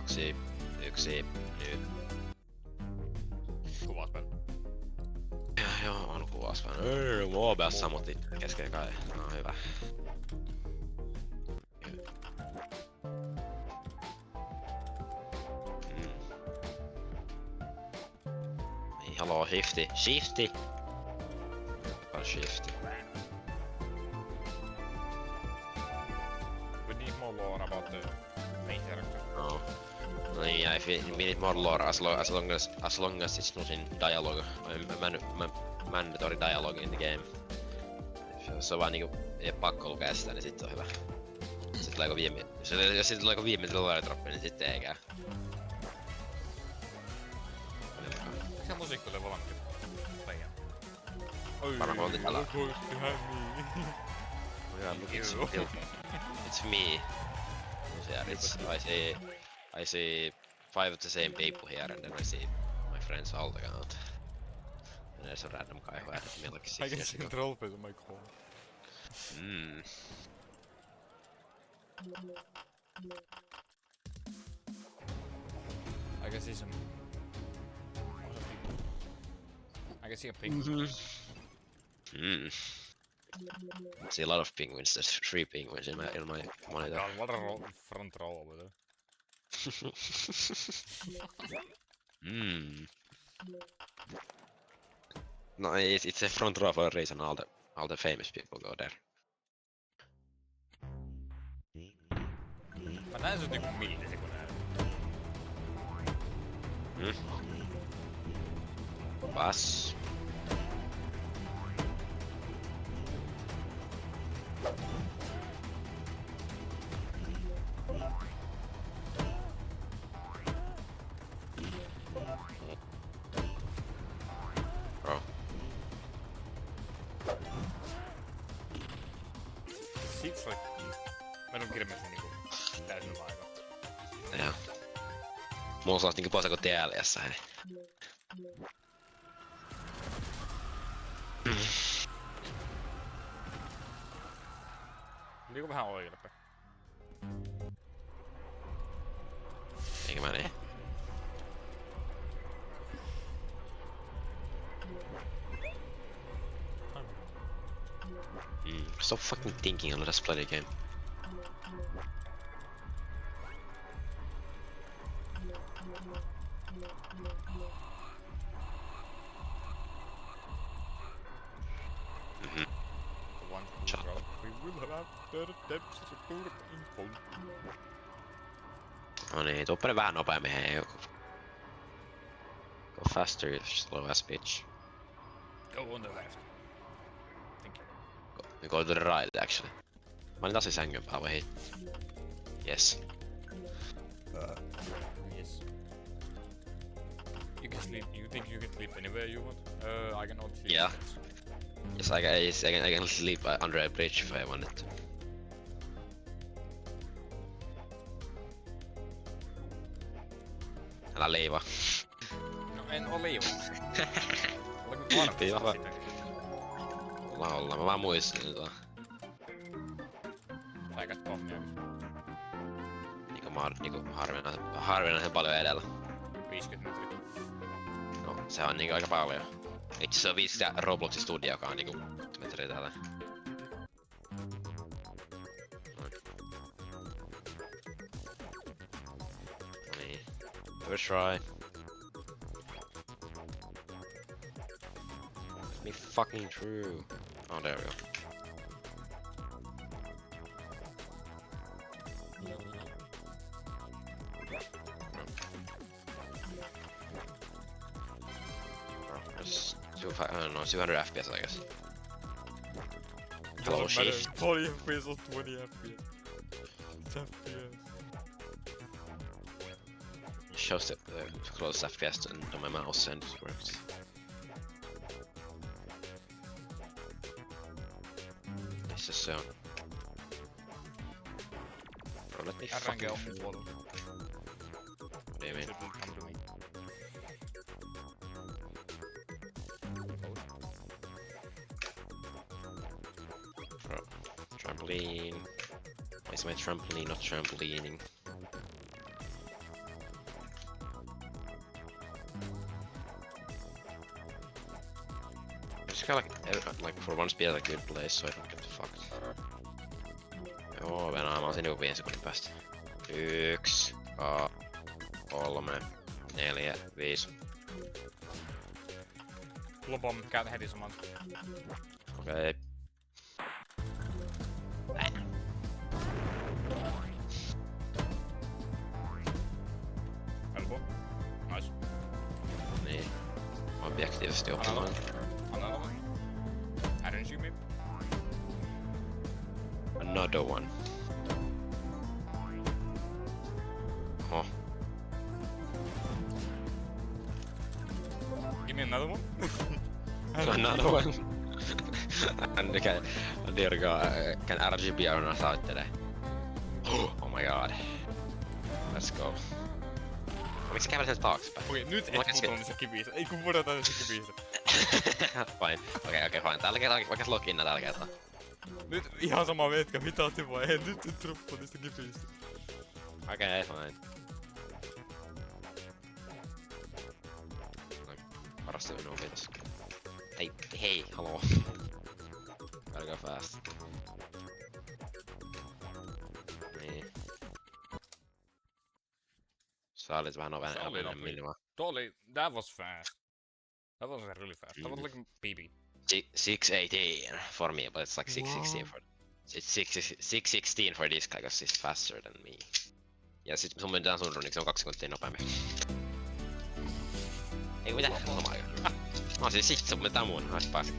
2, 1, nyt. Kuvauspäin. Joo, on kuvauspäin. OBS sammutti kesken kai. No hyvä. Hello, Shifty. Shifty! What Shifty? We need more lore about the main character. No. Yeah, if we need more lore, as long as it's not in dialogue, mandatory dialogue in the game. Jos on vaan niinku ei pakko lukea sitä, niin sit on hyvä. Sit tuleeko jos sit tuleeko viimeinen lore droppi, niin sitten ei käy. Eikö se musiikki ole valmiin? Liian. Varmaan oltiin tällä. Look who's behind me. Yeah, look, it's me. Yeah, I see 5 of the same people here, and then I see my friends all around. And there's a random guy who added me like 6 I can years see ago. the troll face on my call. I can see some... I can see a ping. See a lot of penguins. There's 3 penguins in my monitor. God, what a front row over there. No, it's a front row for a reason. All the famous people go there. Mä näen sut niinku millisekunnin. Pass. Oh. Seems like... Mä en oo kirmeessä niinku täysin aikaa. Joo. Mulla on niinku pois kuin TLS, hei. Liiku vähän oikealle päin. Eikö mä niin? Stop fucking thinking and let us play the game. One Shut up. we will have the depths to put info. No niin, tuoppane vähän nopeammin, hei. Go faster, you slow ass bitch. Go on the left. Thank you. Go to the right, actually. Mä olin tosi sängyn päällä, hei. Yes. Yes. You can sleep. You think you can sleep anywhere you want? I can only sleep. Yeah. Yes, I can sleep under a bridge if I wanted to. Älä liiva. No en oo liivumassa. Oliko varmasti Joo. sitä? Olla, mä vaan muistin tuo. Paikat pommia. Niinku harvinaisen paljon edellä. 50 metriä. No, se on niinku aika paljon. Itse se on 5 Robloxin studio, joka on niinku 10 metriä täällä. No niin. First try. Let me fucking through. Oh, there we go. It's 200 FPS, I guess. Hello, shift. 40 FPS or 20 FPS. It's FPS. Shows the close FPS on my mouse and it works. This is so. Bro, let me RNG fucking. on mun puolella. What do you mean? Shouldn't come to me. Bro, trampoline. Why is my trampoline not trampolining? This guy like for once be at a good place so I don't get fucked. Joo, Venäjä, mä oon siinä joku 5 sekunnin päästä. 1, 3, 4, 5. Lobom, käyn heti saman. Okei. Helppo. Nice. Niin. Objektiivisesti optimoin. Another one. Hadn't you maybe? Another one. Oho. Give me another one. Another one. And there go, can RGB on us out today. Oh my god. Let's go. Miksi käydä sieltä taaksepäin? Okei, nyt et putoa niistä kivistä. Ei kun pudotaan niistä kivistä. Fine. Okei, fine. Tällä kertaa vaikka loginna tällä kertaa. Nyt ihan sama vetkä, mitä otti vaan. Ei nyt truppaa niistä kivistä. Okei, fine. Parasta minua kiitos. Hei, haloo. Gotta go fast. Niin. Sä olit vähän nopeinen minua. That was fast. That was really fast. That was like BB. 618 for me, but it's like 616 for... It's 616 for this guy, cause he's faster than me. Ja sit sun mennään sun runiksi, se on 2 sekuntia nopeammin. Ei mitä, sama aika. Mä oon siis sit, sun mennään muun, ois pääsit.